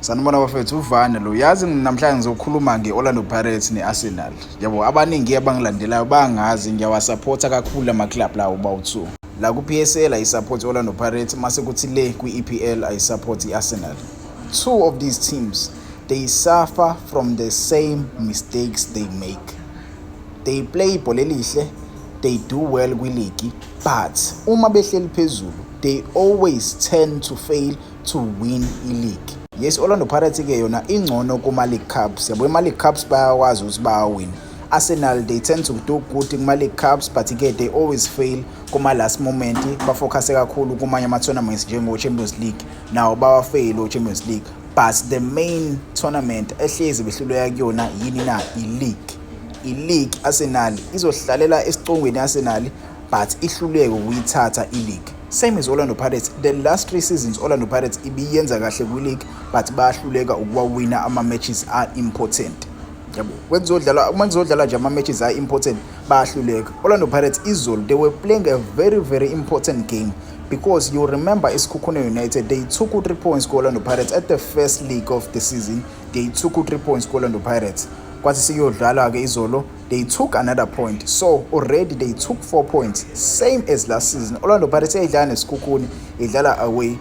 Sanibona bafethu, uvana lo. Yazi namhlanje ngizokhuluma nge-Orlando Pirates ne-Arsenal. Yabo, abaningi abangilandelayo bangazi ngiyawasapota kakhulu ama-club lawo bawu-2. La ku-PSL ayisupport i-Orlando Pirates, mase kuthi le kwi-EPL ayisupport i-Arsenal. Two of these teams, they suffer from the same mistakes they make. They play ibhola elihle, they do well kwi-league, but uma behleli phezulu, they always tend to fail to win i-league. Yes, Orlando Pirates ke yona ingcono kuma-League Cups. Yabo, ima-League Cups bayakwazi ukuthi bayawina. Arsenal, they tend to do good kuma-League Cups, but ke they always fail kuma-last moment. Bafocuse kakhulu kumanye ama-tournaments njengo-Champions League. Nawo bawafail o-Champions League. But the main tournament ehlezi behluleka kuyona yini na? I-league. I-league Arsenal izohlalela esicongweni Arsenal, but ihluleke ukuyithatha i-league. Same as Orlando Pirates. The last 3 seasons Orlando Pirates ibiyenza kahle kwi-league, but bayahluleka ukuwawina ama-matches are-important. Yabo, uma kuzodlala nje ama-matches are-important bayahluleka. Orlando Pirates izolo, they were playing a very very important game, because you remember Isikhukhune United, they took 3 points to Orlando Pirates at the first leg of the season. They took 3 points to Orlando Pirates. Kwathi siyodlala ke izolo, they took another point, so already they took 4 points, same as last season. Orlando Pirates idlala neSikhukhune, idlala away,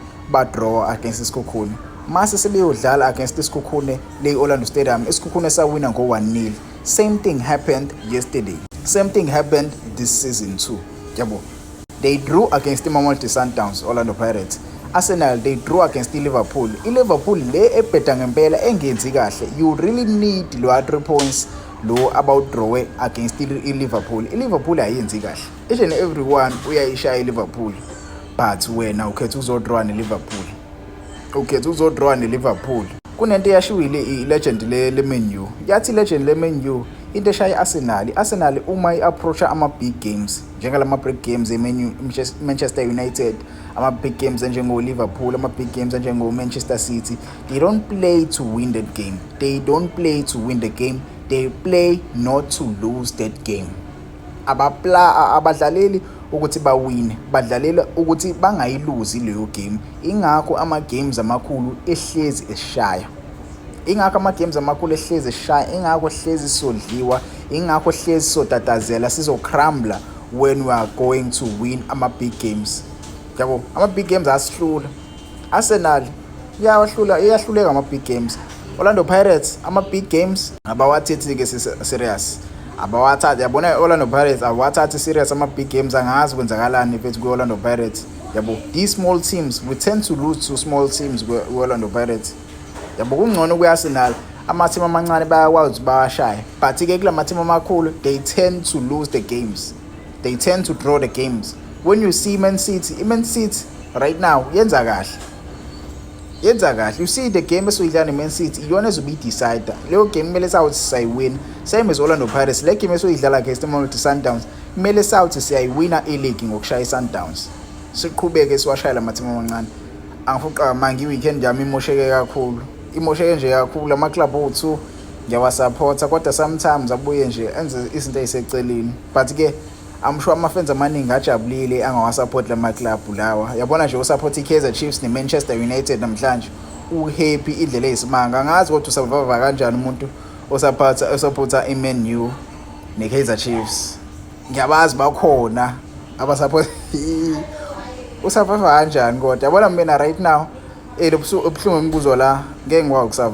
draw against iSikhukhune. Mase sebeyodlala against iSikhukhune le Orlando Stadium, iSikhukhune sawina ngo-1-0. Same thing happened yesterday, same thing happened this season too. Yabo, they drew against Mamelodi Sundowns, Orlando Pirates. Arsenal, they drew against Liverpool. Liverpool le ebheda ngempela engenzi kahle. You really need lo 3 points lo about draw against Liverpool. Liverpool ayenzi kahle. Each and everyone uyayishaya Liverpool. But wena ukhetha uzodraw neLiverpool. Ukhetha uzodraw neLiverpool. Kunento eyashiwile ilegend le Man U. Yathi legend le Man U into eshaya Arsenal. Arsenal uma i-approacha ama-big games, njengalama-big games Manchester United, ama-big games enjengo-Liverpool, ama-big games enjengo-Manchester City, they don't play to win that game. They don't play to win the game. They play not to lose that game. Abadlaleli ukuthi bawine, badlalela ukuthi bangayiluzi leyo game. Ingakho ama-games amakhulu ehlezi eshaya. Ingakho ama-games amakhulu ehlezi eshaya, ingakho hlezi sodliwa, ingakho hlezi sotatazela, sizocrumbler when we are going to win ama-big games. Yabo, ama-big games asihlula. Arsenal iyahluleka ama-big games. Orlando Pirates, ama-big games abawathathi ke serious. Abawathathi, yabona Orlando Pirates abawathathi serious ama-big games. Angazi kwenzakalani mfethu kwi-Orlando Pirates. Yabo, these small teams, we tend to lose to small teams kwi-Orlando Pirates. Yabo, kungcono kwi-Arsenal, ama-team amancane bayakwazi bawashaya, but ke kula ma-team amakhulu, they tend to lose the games. They tend to draw the games. When you see Man City right now yenza kahle. You see the game esuyidlala neMan City, iyona ezobe decide. Leyo game kumele sawuthi siyayiwina. Same as Orlando Pirates, le game esuyidlala against Mamelodi Sundowns, kumele sawuthi siyayiwina i-league ngokushaya iSundowns. Siqhubeke siwashayela ama-team amancane. Angifuqa manje i-weekend yami imosheke nje kakhulu. Ama-club o2 ngiyawasupporta, kodwa sometimes abuye nje enze izinto eziseceleni. But ke I'm sure ama-fans amaningi ajabulile angawasupport lama-club lawa. Yabona nje usupport i-Kaizer Chiefs ne-Manchester United namhlanje uhappy indlela eyisimanga. Angazi kodwa usurvive kanjani umuntu osupporta i-Man U ne-Kaizer Chiefs. Ngiyabazi bakhona abasupport usurvive kanjani, kodwa yabona mina right now ebuhlungu imibuzo la ngeke ngikwazi ukusurvive.